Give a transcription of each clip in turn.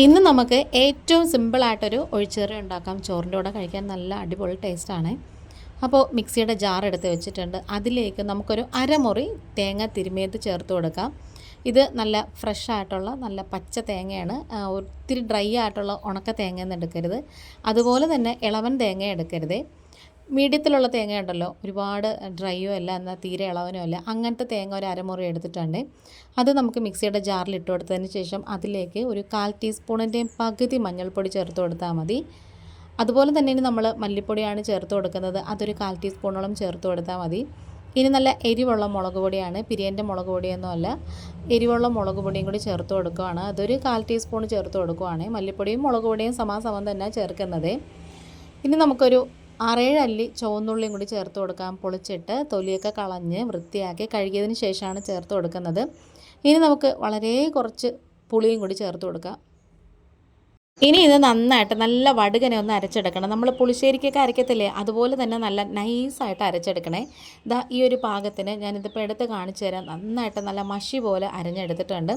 ഇന്ന് നമുക്ക് ഏറ്റവും സിമ്പിളായിട്ടൊരു ഒഴിച്ചുകറി ഉണ്ടാക്കാം. ചോറിൻ്റെ കൂടെ കഴിക്കാൻ നല്ല അടിപൊളി ടേസ്റ്റാണ്. അപ്പോൾ മിക്സിയുടെ ജാർ എടുത്ത് വെച്ചിട്ടുണ്ട്. അതിലേക്ക് നമുക്കൊരു അരമുറി തേങ്ങ തിരുമിയത് ചേർത്ത് കൊടുക്കാം. ഇത് നല്ല ഫ്രഷ് ആയിട്ടുള്ള നല്ല പച്ച തേങ്ങയാണ്. ഒത്തിരി ഡ്രൈ ആയിട്ടുള്ള ഉണക്ക തേങ്ങയൊന്നും എടുക്കരുത്. അതുപോലെ തന്നെ ഇളവൻ തേങ്ങ എടുക്കരുത്. മീഡിയത്തിലുള്ള തേങ്ങ ഉണ്ടല്ലോ, ഒരുപാട് ഡ്രൈയോ അല്ല എന്നാൽ തീരെ ഇളവനോ അല്ല, അങ്ങനത്തെ തേങ്ങ ഒരു അരമുറി എടുത്തിട്ടുണ്ട്. അത് നമുക്ക് മിക്സിയുടെ ജാറിൽ ഇട്ട് കൊടുത്തതിന് ശേഷം അതിലേക്ക് ഒരു 1/4 ടീസ്പൂണിൻ്റെയും പകുതി മഞ്ഞൾപ്പൊടി ചേർത്ത് കൊടുത്താൽ മതി. അതുപോലെ തന്നെ ഇനി നമ്മൾ മല്ലിപ്പൊടിയാണ് ചേർത്ത് കൊടുക്കുന്നത്. അതൊരു 1/4 ടീസ്പൂണോളം ചേർത്ത് കൊടുത്താൽ മതി. ഇനി നല്ല എരിവുള്ള മുളക് പൊടിയാണ്, പിരിയൻ്റെ മുളക് പൊടിയൊന്നും അല്ല, എരിവുള്ള മുളക് പൊടിയും കൂടി ചേർത്ത് കൊടുക്കുകയാണ്. അതൊരു 1/4 ടീസ്പൂൺ ചേർത്ത് കൊടുക്കുകയാണ്. മല്ലിപ്പൊടിയും മുളക് പൊടിയും സമാസമം തന്നെ ചേർക്കുന്നത്. ഇനി നമുക്കൊരു 6-7 അല്ലി ചുവന്നുള്ളിയും കൂടി ചേർത്ത് കൊടുക്കാം. പൊളിച്ചിട്ട് തൊലിയൊക്കെ കളഞ്ഞ് വൃത്തിയാക്കി കഴുകിയതിന് ശേഷമാണ് ചേർത്ത് കൊടുക്കുന്നത്. ഇനി നമുക്ക് വളരെ കുറച്ച് പുളിയും കൂടി ചേർത്ത് കൊടുക്കാം. ഇനി ഇത് നന്നായിട്ട് നല്ല വടുകനെ ഒന്ന് അരച്ചെടുക്കണം. നമ്മൾ പുളിശ്ശേരിക്കൊക്കെ അരയ്ക്കത്തില്ലേ, അതുപോലെ തന്നെ നല്ല നൈസായിട്ട് അരച്ചെടുക്കണേ. ഇതാ ഈ ഒരു പാകത്തിന് ഞാനിതിപ്പോൾ എടുത്ത് കാണിച്ചു തരാം. നന്നായിട്ട് നല്ല മഷി പോലെ അരഞ്ഞെടുത്തിട്ടുണ്ട്.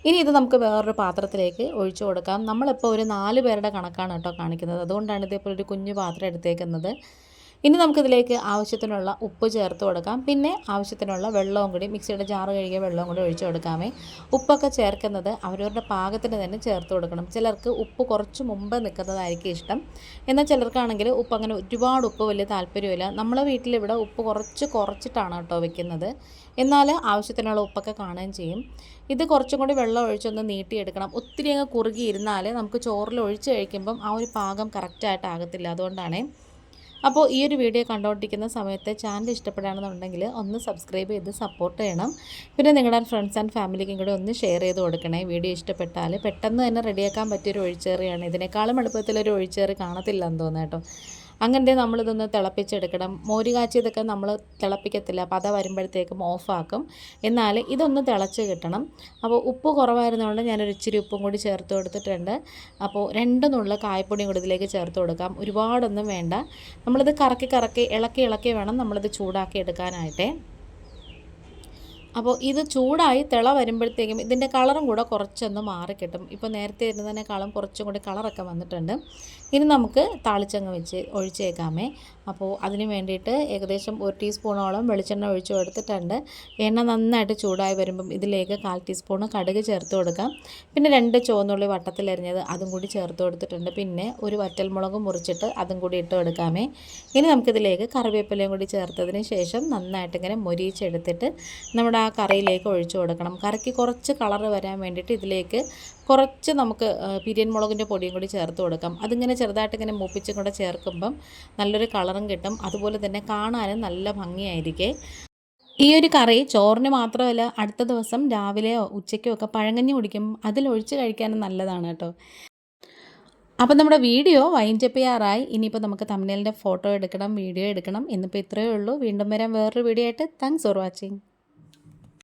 ഇനി ഇത് നമുക്ക് വേറൊരു പാത്രത്തിലേക്ക് ഒഴിച്ചു കൊടുക്കാം. നമ്മളിപ്പോൾ ഒരു 4 പേരുടെ കണക്കാണ് കേട്ടോ കാണിക്കുന്നത്, അതുകൊണ്ടാണ് ഇതിപ്പോൾ ഒരു കുഞ്ഞു പാത്രം എടുത്തേക്കുന്നത്. ഇനി നമുക്കിതിലേക്ക് ആവശ്യത്തിനുള്ള ഉപ്പ് ചേർത്ത് കൊടുക്കാം. പിന്നെ ആവശ്യത്തിനുള്ള വെള്ളവും കൂടി, മിക്സിയുടെ ജാറ് കഴുകിയ വെള്ളവും കൂടി ഒഴിച്ചു കൊടുക്കാമേ. ഉപ്പൊക്കെ ചേർക്കുന്നത് അവരവരുടെ പാകത്തിന് തന്നെ ചേർത്ത് കൊടുക്കണം. ചിലർക്ക് ഉപ്പ് കുറച്ച് മുമ്പ് നിൽക്കുന്നതായിരിക്കും ഇഷ്ടം, എന്നാൽ ചിലർക്കാണെങ്കിൽ ഉപ്പ് അങ്ങനെ ഒരുപാട് ഉപ്പ് വലിയ താല്പര്യമില്ല. നമ്മളെ വീട്ടിലിവിടെ ഉപ്പ് കുറച്ചിട്ടാണ് കേട്ടോ വെക്കുന്നത്. എന്നാൽ ആവശ്യത്തിനുള്ള ഉപ്പൊക്കെ കാണുകയും ചെയ്യും. ഇത് കുറച്ചും കൂടി വെള്ളം ഒഴിച്ചൊന്ന് നീട്ടിയെടുക്കണം. ഒത്തിരി അങ്ങ് കുറുകിയിരുന്നാൽ നമുക്ക് ചോറിൽ ഒഴിച്ച് കഴിക്കുമ്പം ആ ഒരു പാകം കറക്റ്റായിട്ടാകത്തില്ല. അതുകൊണ്ടാണ്. അപ്പോൾ ഈ ഒരു വീഡിയോ കണ്ടുകൊണ്ടിരിക്കുന്ന സമയത്ത് ചാനൽ ഇഷ്ടപ്പെടുകയാണെന്നുണ്ടെങ്കിൽ ഒന്ന് സബ്സ്ക്രൈബ് ചെയ്ത് സപ്പോർട്ട് ചെയ്യണം. പിന്നെ നിങ്ങളുടെ ഫ്രണ്ട്സ് ആൻഡ് ഫാമിലിക്കും കൂടി ഒന്ന് ഷെയർ ചെയ്ത് കൊടുക്കണേ. വീഡിയോ ഇഷ്ടപ്പെട്ടാൽ പെട്ടെന്ന് തന്നെ റെഡിയാക്കാൻ പറ്റിയൊരു ഒഴിച്ചേറിയാണ്. ഇതിനേക്കാളും എളുപ്പത്തിലൊരു ഒഴിച്ചേറി കാണത്തില്ലെന്ന് തോന്നുന്നു കേട്ടോ. അങ്ങനെ നമ്മളിതൊന്ന് തിളപ്പിച്ചെടുക്കണം. മോര് കാച്ചിയതൊക്കെ നമ്മൾ തിളപ്പിക്കത്തില്ല, പത വരുമ്പോഴത്തേക്കും ഓഫാക്കും. എന്നാൽ ഇതൊന്ന് തിളച്ച് കിട്ടണം. അപ്പോൾ ഉപ്പ് കുറവായിരുന്നതുകൊണ്ട് ഞാനൊരു ഇച്ചിരി ഉപ്പും കൂടി ചേർത്ത് കൊടുത്തിട്ടുണ്ട്. അപ്പോൾ 2 നുള്ള് കായപ്പൊടിയും കൂടി ഇതിലേക്ക് ചേർത്ത് കൊടുക്കാം. ഒരുപാടൊന്നും വേണ്ട. നമ്മളിത് കറക്കി ഇളക്കി വേണം നമ്മളിത് ചൂടാക്കി എടുക്കാനായിട്ടേ. അപ്പോൾ ഇത് ചൂടായി തിള വരുമ്പോഴത്തേക്കും ഇതിൻ്റെ കളറും കൂടെ കുറച്ചൊന്ന് മാറിക്കിട്ടും. ഇപ്പോൾ നേരത്തെ ഇരുന്നതിനേക്കാളും കുറച്ചും കൂടി കളറൊക്കെ വന്നിട്ടുണ്ട്. ഇനി നമുക്ക് താളിച്ചങ്ങ് വെച്ച് ഒഴിച്ചേക്കാമേ. അപ്പോൾ അതിന് വേണ്ടിയിട്ട് ഏകദേശം 1 ടീസ്പൂണോളം വെളിച്ചെണ്ണ ഒഴിച്ച് കൊടുത്തിട്ടുണ്ട്. എണ്ണ നന്നായിട്ട് ചൂടായി വരുമ്പം ഇതിലേക്ക് 1/4 ടീസ്പൂൺ കടുക് ചേർത്ത് കൊടുക്കാം. പിന്നെ 2 ചുവന്നുള്ളി വട്ടത്തിലരിഞ്ഞത് അതും കൂടി ചേർത്ത് കൊടുത്തിട്ടുണ്ട്. പിന്നെ ഒരു വറ്റൽമുളക് മുറിച്ചിട്ട് അതും കൂടി ഇട്ട് കൊടുക്കാമേ. ഇനി നമുക്കിതിലേക്ക് കറിവേപ്പിലയും കൂടി ചേർത്തതിന് ശേഷം നന്നായിട്ട് ഇങ്ങനെ മൊരിയിച്ചെടുത്തിട്ട് നമ്മുടെ ആ കറിയിലേക്ക് ഒഴിച്ചു കൊടുക്കണം. കറിക്ക് കുറച്ച് കളറ് വരാൻ വേണ്ടിയിട്ട് ഇതിലേക്ക് കുറച്ച് നമുക്ക് പിരിയൻ മുളകിൻ്റെ പൊടിയും കൂടി ചേർത്ത് കൊടുക്കാം. അതിങ്ങനെ ചെറുതായിട്ട് ഇങ്ങനെ മൂപ്പിച്ചും കൂടെ ചേർക്കുമ്പം നല്ലൊരു കളറും കിട്ടും. അതുപോലെ തന്നെ കാണാനും നല്ല ഭംഗിയായിരിക്കും. ഈ ഒരു കറി ചോറിന് മാത്രമല്ല, അടുത്ത ദിവസം രാവിലെയോ ഉച്ചയ്ക്കോ ഒക്കെ പഴങ്കഞ്ഞി കുടിക്കും അതിലൊഴിച്ച് കഴിക്കാനും നല്ലതാണ് കേട്ടോ. അപ്പോൾ നമ്മുടെ വീഡിയോ വൈൻഡപ്പ് ചെയ്യാറായി. ഇനിയിപ്പോൾ നമുക്ക് തംബ്നെയിലിൻ്റെ ഫോട്ടോ എടുക്കണം, വീഡിയോ എടുക്കണം. ഇന്നിപ്പോൾ ഇത്രയേ ഉള്ളൂ. വീണ്ടും വരാം വേറൊരു വീഡിയോ ആയിട്ട്. Thanks for watching.